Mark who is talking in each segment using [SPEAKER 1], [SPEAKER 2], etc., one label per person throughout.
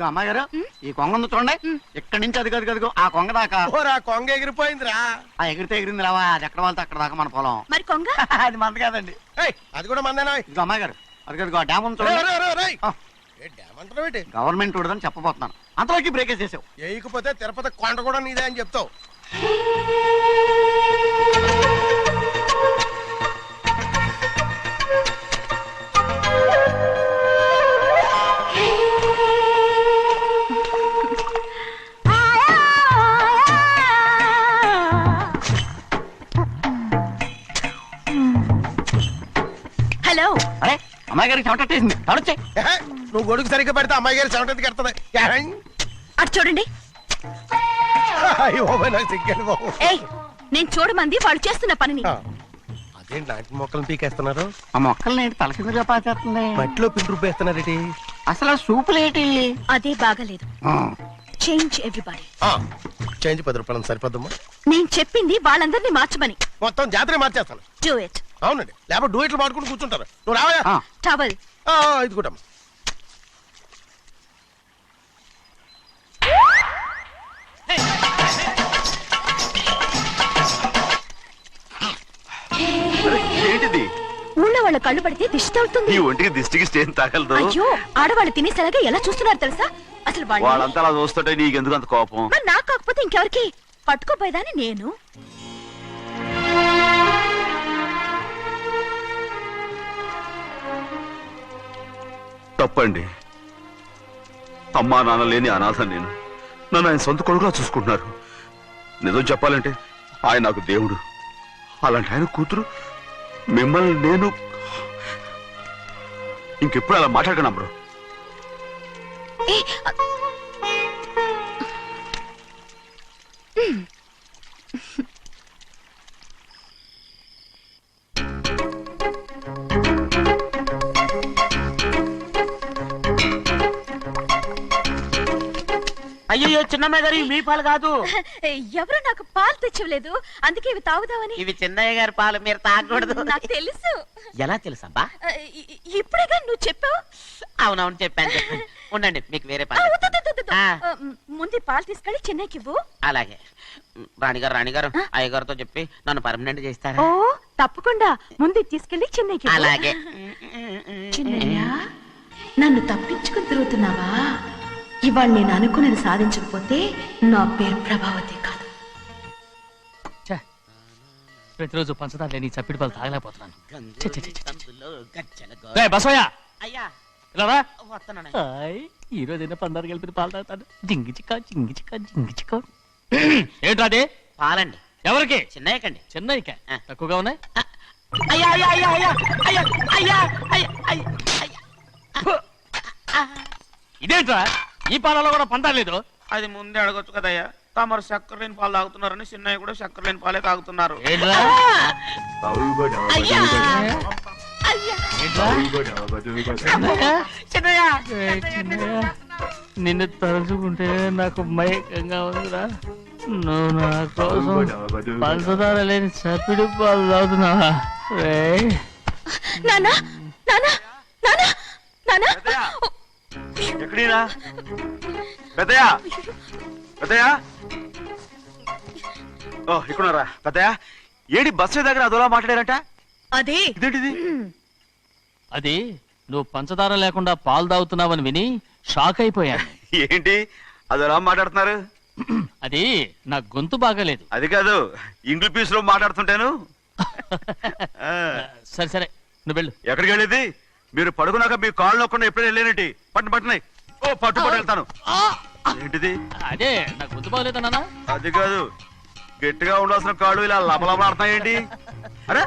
[SPEAKER 1] ఇదిగో అమ్మాయి గారు ఈ కొంగ ఉంది చూడండి, ఇక్కడి నుంచి అది గదిగో ఆ కొంగ దాకా.
[SPEAKER 2] కొంగ ఎగిరిపోయిందిరా.
[SPEAKER 1] ఆ ఎగిరితే ఎగిరింది రావా, అది ఎక్కడ వాళ్ళతో అక్కడ దాకా మన పొలం.
[SPEAKER 3] మరి కొంగ
[SPEAKER 1] అది మంద కాదండి.
[SPEAKER 2] అది కూడా మందేనా?
[SPEAKER 1] ఇదిగో అమ్మాయి గారు అది గదిగో డ్యామ్ ఉంది చూడండి. గవర్నమెంట్ ఉండదని చెప్పబోతున్నాను, అంతలోకి బ్రేక్ చేసావు.
[SPEAKER 2] వేయకపోతే తిరుపతి కొండ కూడా నీదే అని చెప్తావు.
[SPEAKER 3] హలో.
[SPEAKER 1] అరే అమ్మాయి గారికి చెమటేసింది, తడొచ్చే.
[SPEAKER 2] నువ్వు గొడుగు సరిగ్గా పెడితే అమ్మాయి గారి చెమటెత్తి కడుతుంది.
[SPEAKER 3] అటు చూడండి. నేను చూడమంది వాళ్ళు చేస్తున్న పనిని.
[SPEAKER 2] అదేంటి నాటి మొక్కలను పీకేస్తున్నారు?
[SPEAKER 1] ఆ మొక్కల్ని ఏంటి తల కిందగా పాచేస్తుంది?
[SPEAKER 2] మట్టిలో పిండి రూపేస్తున్నారేటి?
[SPEAKER 1] అసలు సూపులేటి?
[SPEAKER 3] అదే బాగలేదు. Change everybody.
[SPEAKER 2] చేంజ్ 10 రూపాయలు సరిపోద్దమ్మా.
[SPEAKER 3] నేను చెప్పింది వాళ్ళందరినీ మార్చమని.
[SPEAKER 2] మొత్తం జాతర మార్చేస్తాను.
[SPEAKER 3] Do it.
[SPEAKER 2] అవునండి, లేకపోతే డూ ఇట్లు మాడుకుంటూ కూర్చుంటారు. నువ్వు రావా?
[SPEAKER 3] టవల్
[SPEAKER 2] ఇది కూడా
[SPEAKER 4] ఏంటిది?
[SPEAKER 3] ఊళ్ళో వాళ్ళ కళ్ళు పడితే దిష్టి తగులుతుంది.
[SPEAKER 4] ఈ ఒంటికి దిష్టికి స్టేన్ తగలదు.
[SPEAKER 3] అయ్యో, ఆడవాళ్ళు తినేసరిగా ఎలా చూస్తున్నారు తెలుసా? అసలు
[SPEAKER 4] వాళ్ళంతా అలా చూస్తుంటే నీకెందుకు అంత కోపం?
[SPEAKER 3] మరి నాకు కాకపోతే ఇంకెవరికి? పట్టుకోపోయేదాన్ని నేను.
[SPEAKER 4] తప్పండి. అమ్మా నాన్న లేని అనాథ నేను. నన్ను ఆయన సొంత కొడుకులా చూసుకుంటున్నారు. నిజం చెప్పాలంటే ఆయన నాకు దేవుడు. అలాంటి ఆయన కూతురు మిమ్మల్ని నేను ఇంకెప్పుడు అలా మాట్లాడకను బ్రో.
[SPEAKER 1] అయ్యో చిన్నమ్మాయి గారు, మీ పాలు కాదు.
[SPEAKER 3] ఎవరు నాకు పాలు తెచ్చలేదు, అందుకే ఇవి తాగుదామని.
[SPEAKER 1] ఇవి చిన్నయ్య గారి పాలు, మీరు తాగకూడదు.
[SPEAKER 3] నాకు తెలుసు.
[SPEAKER 1] ఎలా తెలుసబ్బా?
[SPEAKER 3] ఇప్పుడేగా నువ్వు చెప్పావు.
[SPEAKER 1] అవునవును చెప్పాను. ఉండండి, మీకు వేరే పాలు.
[SPEAKER 3] ముందు పాలు తీసుకెళ్ళి చెన్నైకి ఇవ్వు.
[SPEAKER 1] అలాగే. రాణిగారు అయ్యగారితో చెప్పి నన్ను పర్మనెంట్ చేస్తారా?
[SPEAKER 3] ఓ తప్పకుండా, ముందు తీసుకెళ్ళి చెన్నైకి.
[SPEAKER 1] అలాగే.
[SPEAKER 3] చిన్నయ్య, నన్ను తప్పించుకుని తిరుగుతున్నావా? ఇవాళ నేను అనుకున్నది సాధించకపోతే నా పేరు ప్రభావతి కాదు.
[SPEAKER 5] ప్రతిరోజు పంచదార లేని చప్పిడి పాలు తాగలేకపోతున్నాను. ఈ రోజైనా పందారు కలిపి పాలు తాగుతాను. జింగి చిక్క జింగి చిక్క జింగి చిక్క. ఏంట్రా అదే?
[SPEAKER 1] పాలండి.
[SPEAKER 5] ఎవరికి?
[SPEAKER 1] చిన్నయ్యకండి.
[SPEAKER 5] చిన్నయ్యక తక్కువగా ఉన్నాయి. ఇదేంట్రా, ఈ పాలలో కూడా పందాలేదు?
[SPEAKER 1] అది ముందే అడగొచ్చు కదయ్యా. తమరు చక్కెర లేని పాలు తాగుతున్నారని చిన్నయ్య కూడా చక్కెర లేని పాలే తాగుతున్నారు.
[SPEAKER 5] నిన్ను తలుచుకుంటే నాకు మైకంగా ఉందిరా. నువ్వు నా కోసం పంచదార లేని చప్పిడి పాలు తాగుతున్నావా?
[SPEAKER 4] ఎక్కడీరా పెద్దయా? పెద్దయా, ఓ ఇక్కడున్నారా? పెద్దయా, ఏడి బస్సు దగ్గర అదోలా మాట్లాడారంట.
[SPEAKER 3] అదే
[SPEAKER 4] ఇదేంటిది?
[SPEAKER 5] అది నువ్వు పంచదార లేకుండా పాలు తాగుతున్నావని విని షాక్ అయిపోయాను.
[SPEAKER 4] ఏంటి అదోలా మాట్లాడుతున్నారు?
[SPEAKER 5] అది నా గొంతు బాగాలేదు.
[SPEAKER 4] అది కాదు, ఇంగ్లీష్ పీస్ లో మాట్లాడుతుంటాను.
[SPEAKER 5] సరే సరే, నువ్వు వెళ్ళు.
[SPEAKER 4] ఎక్కడికి వెళ్ళేది? మీరు పడుకున్నాక మీ కాళ్ళు నొక్కకుండా ఎప్పుడైనా వెళ్ళేనంటి? పట్టునాయి. ఓ పట్టు వెళ్తాను. ఏంటిది?
[SPEAKER 5] అదే నా గొంతు బాగలేదా నాన్న?
[SPEAKER 4] అది కాదు, గట్టిగా ఉండాల్సిన కాళ్ళు ఇలా లబలబలాడుతున్నాయేంటి? అరే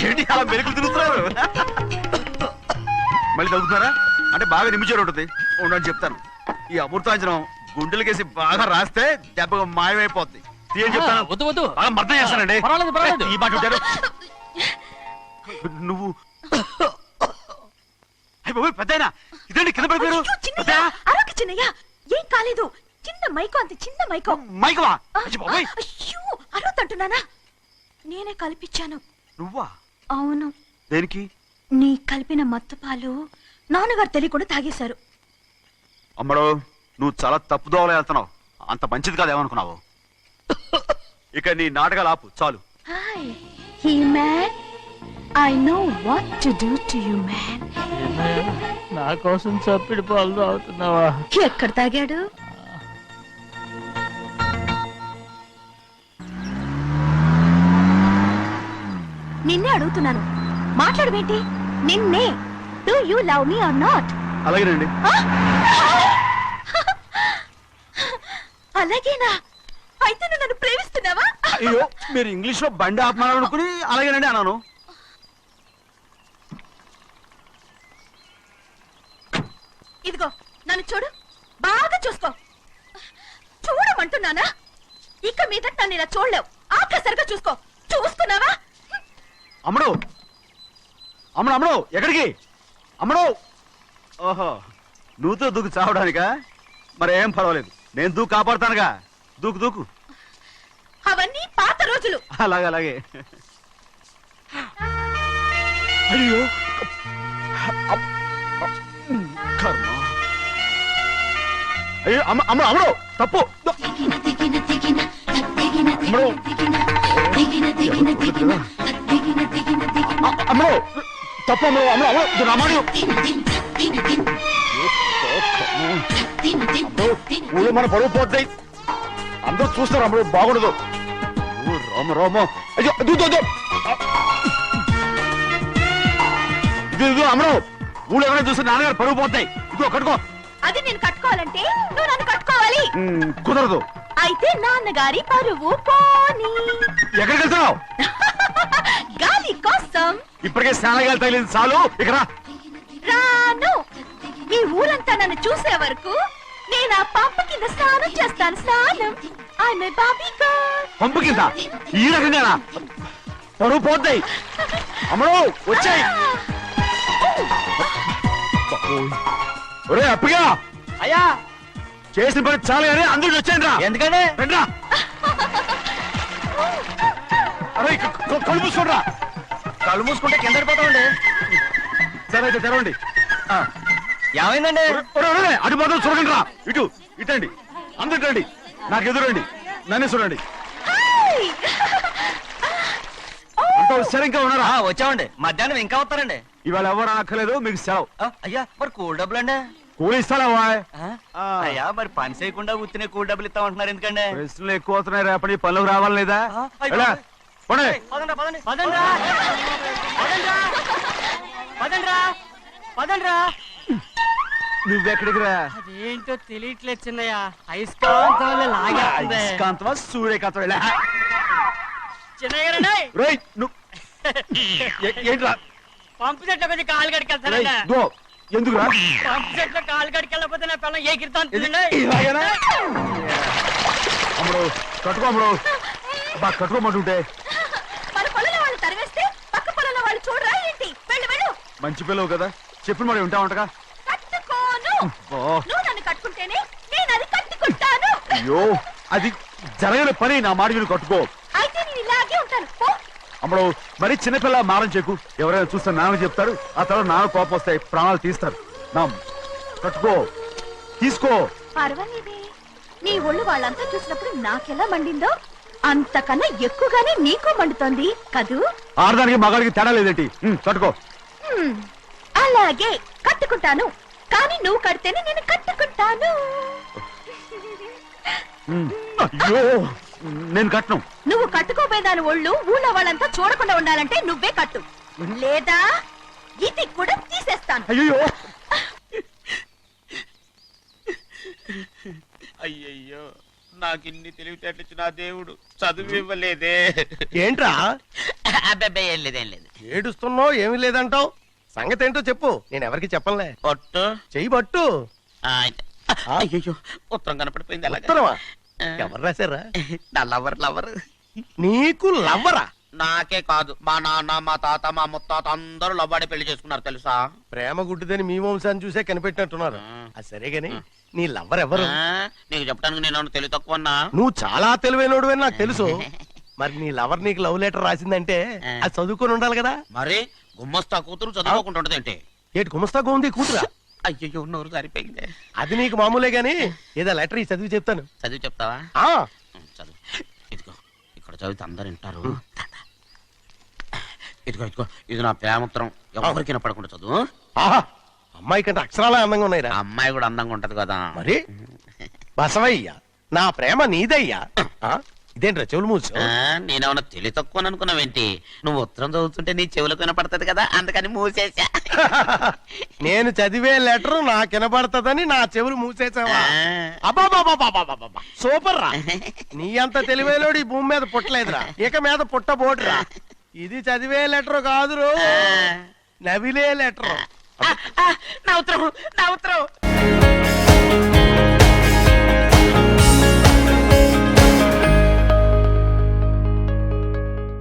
[SPEAKER 4] ఏంటి అలా మెరుకులు తిరుగుతున్నారు? మళ్ళీ తగ్గుతున్నారా? అంటే బాగా నిమిషాలు ఉంటుంది. ఉండని చెప్తాను. ఈ అమృతాంజనం గుండెలకేసి బాగా రాస్తే దెబ్బగా మాయమైపోద్ది. ఏం చెప్తాను?
[SPEAKER 5] వద్దు వద్దు,
[SPEAKER 4] బాగా మర్దం చేస్తానండి.
[SPEAKER 5] పర్వాలేదు.
[SPEAKER 4] ఈ మాట ఉంటారు నువ్వు. పెద్దయినా ఇదండి కింద పడిపోయారు.
[SPEAKER 3] చిన్నయ్య, ఏం కాలేదు. చిన్న మైకో, అంత చిన్న మైకో.
[SPEAKER 4] మైకవా?
[SPEAKER 3] అరవతంటున్నానా? నేనే కల్పించాను.
[SPEAKER 4] నువ్వా?
[SPEAKER 3] అవును.
[SPEAKER 4] దేనికి?
[SPEAKER 3] నీ కలిపిన మత్తు పాలు నాన్నగారు తెలియకుండా తాగేశారు.
[SPEAKER 4] అమ్మడో, నువ్వు చాలా తప్పుదోవలో వెళ్తున్నావు. అంత మంచిది కాదేమనుకున్నావు. ఇక నీ నాటకాలు ఆపు చాలు.
[SPEAKER 3] Hi he man I know what to do to you man.
[SPEAKER 5] నా కోసం చప్పిడి పాలు తాగుతున్నావా?
[SPEAKER 3] ఎక్కడ తాగాడు? నిన్నే అడుగుతున్నాను, మాట్లాడబేంటి? నిన్నే. Do you love me or not?
[SPEAKER 4] అలాగేనండి.
[SPEAKER 3] అలాగేనా? అయితే నువ్వు నన్ను ప్రేమిస్తున్నావా?
[SPEAKER 4] అయ్యో, మీరు ఇంగ్లీష్ లో బండి ఆపమాలనుకుని అలాగేనండి అన్నాను.
[SPEAKER 3] ఇదిగో నన్ను చూడు, బాగా చూసుకో. చూడమంటున్నానా? ఇక మీద నన్ను ఇలా చూడలేవు. ఆఖసరిగా చూసుకో. చూస్తున్నావా?
[SPEAKER 4] అమ్మడు అమ్మడు అమ్మడు ఎక్కడికి? అమ్మడు. ఓహో, నువ్వుతో దూకు చావడానికా? మరేం పర్వాలేదు, నేను దూకు కాపాడుతానుగా. దూకు దూకు.
[SPEAKER 3] అవన్నీ పాత రోజులు.
[SPEAKER 4] అలాగే అలాగే. అయ్యో కర్మ. అయ్యో అమ్మ అమ్మ అమ్మడు తప్పు. అమ్మడు అమ్మడు తప్పు. అమ్మడు అమ్మడు అమ్మడు రమాణి. ఊళ్ళో మన పరువు పోతాయి, అందరూ చూస్తారు. అమ్మడు బాగుండదు. రామ రామ. అయ్యో ఇదిగో అమ్మడు, ఊళ్ళో ఎవరైనా చూస్తే నాన్నగారు పరువు పోతాయి. ఇదిగో కట్టుకో.
[SPEAKER 3] అది నేను కట్టుకోవాలంటే నువ్వు నన్ను కట్టుకోవాలి.
[SPEAKER 4] కుదరదు.
[SPEAKER 3] అయితే నాన్నగారి పరువు పోనీ.
[SPEAKER 4] ఎక్కడికి వెళ్తున్నావు?
[SPEAKER 3] గాలి కోసం.
[SPEAKER 4] ఇప్పటికే స్నానగాలు తగిలింది చాలు. ఇక్కడ
[SPEAKER 3] రాను. ఈ ఊరంతా నన్ను చూసే వరకు నేను ఆ పంప కింద స్నానం చేస్తాను. స్నానం. ఐఎమ్ ఏ బాబీ గర్ల్.
[SPEAKER 4] పంపు కింద ఈ రకంగానా? పరువు పోతాయి. అమ్మడు వచ్చాయి. ఒరే అప్పగా.
[SPEAKER 5] అయ్యా,
[SPEAKER 4] చేసిన పని చాలు కానీ అందరికి వచ్చాను రా.
[SPEAKER 5] ఎందుకంటే
[SPEAKER 4] రండ్రా. అరే కళ్ళు మూసుకోండి రా.
[SPEAKER 5] కళ్ళు మూసుకుంటే కింద పడిపోతామండి.
[SPEAKER 4] సరే అయితే తెరవండి.
[SPEAKER 5] ఏమైందండి?
[SPEAKER 4] అటు మాత్రం చూడండి రా. ఇటు ఇటండి, అందరు రండి. నాకు ఎదురండి, నన్నే చూడండి. అంత సరే ఇంకా ఉన్నారా?
[SPEAKER 5] వచ్చామండి. మధ్యాహ్నం ఇంకా వస్తారండి.
[SPEAKER 4] ఇవాళ ఎవరు అనక్కర్లేదు, మీకు సెలవు.
[SPEAKER 5] అయ్యా, మరి కూల్ డబ్బులు అండి?
[SPEAKER 4] కూలి ఇస్తావా?
[SPEAKER 5] అయ్యా, మరి పని చేయకుండా ఉత్తినే కూల్ డబ్బులు ఇస్తామంటున్నారు ఎందుకండి?
[SPEAKER 4] ప్రశ్నలు ఎక్కువ అవుతున్నాయి. రేపటి పనులకు రావాలి లేదా?
[SPEAKER 5] అయ్యో.
[SPEAKER 4] ఎలా? పోనీ.
[SPEAKER 5] పదండ్రా, పదండి. పదండ్రా. పదండ్రా. పదండ్రా. పదండ్రా.
[SPEAKER 4] నువ్వెక్కడికి రా?
[SPEAKER 6] అదేంటో తెలియట్లేదు చిన్నయ్య. అయస్కాంతం లాగేస్తుంది.
[SPEAKER 4] అయస్కాంతమా సూర్యకాంతం? ఎలా?
[SPEAKER 6] చిన్నయ్య గారండి,
[SPEAKER 4] రేయ్, నువ్వు ఏంట్రా?
[SPEAKER 6] పంపు చెట్ల కొద్ది కాలు కడికెళ్తానండి.
[SPEAKER 4] రేయ్, దో. ఎందుకురా?
[SPEAKER 6] పంపు చెట్ల కాలు కడికెళ్ళకపోతే నా పిల్లలు ఏకిరితాను.
[SPEAKER 4] ఇలాగేనా? అమ్ముడు కట్టుకో. అమ్ముడు బాగా కట్టుకోమంటుంటే.
[SPEAKER 3] మన పొలంలో వాళ్ళు తరివేస్తే పక్క పొలంలో వాళ్ళు చూడరా ఏంటి? వెళ్ళు వెళ్ళు.
[SPEAKER 4] మంచి పిల్లవు కదా, చెప్పిన మరి ఉంటా ఉంటగా.
[SPEAKER 3] కట్టుకోను. నువ్వు నన్ను కట్టుకుంటేనే నేను అది కట్టుకుంటాను.
[SPEAKER 4] అయ్యో, అది జరగని పని. నా మాట విని కట్టుకో.
[SPEAKER 3] అయితే నేను ఇలాగే ఉంటాను. పో.
[SPEAKER 4] అమ్మడు మరి చిన్నపిల్ల మారం చెక్కు. ఎవరైనా చూస్తే నాన్న చెప్తారు. ఆ తర్వాత నాన్న కోపం వస్తాయి, ప్రాణాలు తీస్తారు. నా కట్టుకో, తీసుకో.
[SPEAKER 3] పర్వాలేదే, నీ ఒళ్ళు వాళ్ళంతా చూసినప్పుడు నాకెలా మండిందో అంతకన్నా ఎక్కువగానే నీకు మండుతోంది కదూ?
[SPEAKER 4] ఆడదానికి మగాడికి తేడా లేదేంటి? కట్టుకో.
[SPEAKER 3] అలాగే కట్టుకుంటాను. కానీ నువ్వు కడితేనే నేను కట్టుకుంటాను.
[SPEAKER 4] అయ్యో, నేను కట్టను.
[SPEAKER 3] నువ్వు కట్టుకోపోయేదాని ఒళ్ళు ఊళ్ళో వాళ్ళంతా చూడకుండా ఉండాలంటే నువ్వే కట్టు, లేదా ఇది కూడా తీసేస్తాను.
[SPEAKER 4] అయ్యో,
[SPEAKER 2] అయ్యయ్యో, నాకు ఇన్ని తెలివితేటలు ఇచ్చిన ఆ దేవుడు చదువు ఇవ్వలేదే. ఏంట్రా?
[SPEAKER 6] అబ్బాయి ఏం లేదు, ఏం లేదు.
[SPEAKER 2] ఏడుస్తున్నావు, ఏమీ లేదంటావు. సంగతి ఏంటో చెప్పు, నేను ఎవరికి చెప్పనులే.
[SPEAKER 6] ఒట్టు.
[SPEAKER 2] చెయ్యి పట్టు.
[SPEAKER 6] అయ్యో, ఉత్తరం కనపడిపోయింది. అలాగే
[SPEAKER 2] ఉత్తరమా? ఎవరు రాశారా?
[SPEAKER 6] నా లవర్ లవర్.
[SPEAKER 2] నీకు లవ్వరా?
[SPEAKER 6] నాకే కాదు, మా నాన్న, మా తాత, మా ముత్తాత అందరూ లవ్వాడి పెళ్లి చేసుకున్నారు తెలుసా?
[SPEAKER 2] ప్రేమ గుడ్డిదని మీ వంశాన్ని చూసే కనిపెట్టినట్టున్నారు. అది సరే గాని నీ లవ్వర్ ఎవరు?
[SPEAKER 6] నీకు చెప్పడానికి నేను తెలివి తక్కువన్నా?
[SPEAKER 2] నువ్వు చాలా తెలివైనడు అని నాకు తెలుసు. మరి నీ లవర్ నీకు లవ్ లెటర్ రాసిందంటే అది చదువుకొని ఉండాలి కదా.
[SPEAKER 6] మరి గుమ్మస్తా కూతురు చదువుకోకుండా ఏంటి?
[SPEAKER 2] ఏటి గుమస్తాగా ఉంది కూతురా?
[SPEAKER 6] అయ్యో నోరు సరిపోయింది.
[SPEAKER 7] అది నీకు మామూలే గాని ఏదో లెటర్ చదివి చెప్తాను.
[SPEAKER 6] చదివి చెప్తావా?
[SPEAKER 7] ఆ
[SPEAKER 6] చదువు. ఇదిగో ఇక్కడ చదివితే అందరు వింటారు. ఇదిగో ఇదిగో ఇది నా ప్రేమోత్తరం. ఎవరికి వినపడకుండా చదువు.
[SPEAKER 7] ఆహా, అమ్మాయి కంటే అక్షరాలే అందంగా ఉన్నాయిరా.
[SPEAKER 6] ఆ అమ్మాయి కూడా అందంగా ఉంటది కదా.
[SPEAKER 7] మరి బసవయ్య, నా ప్రేమ నీదయ్యా. ఆ, ఇదేంట్రా చెవులు మూసు?
[SPEAKER 6] నేనేమన్నా తెలివి తక్కువ అనుకున్నావేంటి? నువ్వు ఉత్తరం చదువుతుంటే నీ చెవులకు వినపడుతుంది కదా, అందుకని మూసేసా.
[SPEAKER 7] నేను చదివే లెటర్ నాకు వినబడతదని నా చెవులు మూసేసావా? అబ్బాబాబాబాబాబాబా, సూపర్ రా. నీ అంత తెలివేలోడు ఈ భూమి మీద పుట్టలేదురా, ఇక మీద పుట్టబోడురా. ఇది చదివే లెటర్ కాదురు, నవిలే లెటర్.
[SPEAKER 6] నా ఉత్తరం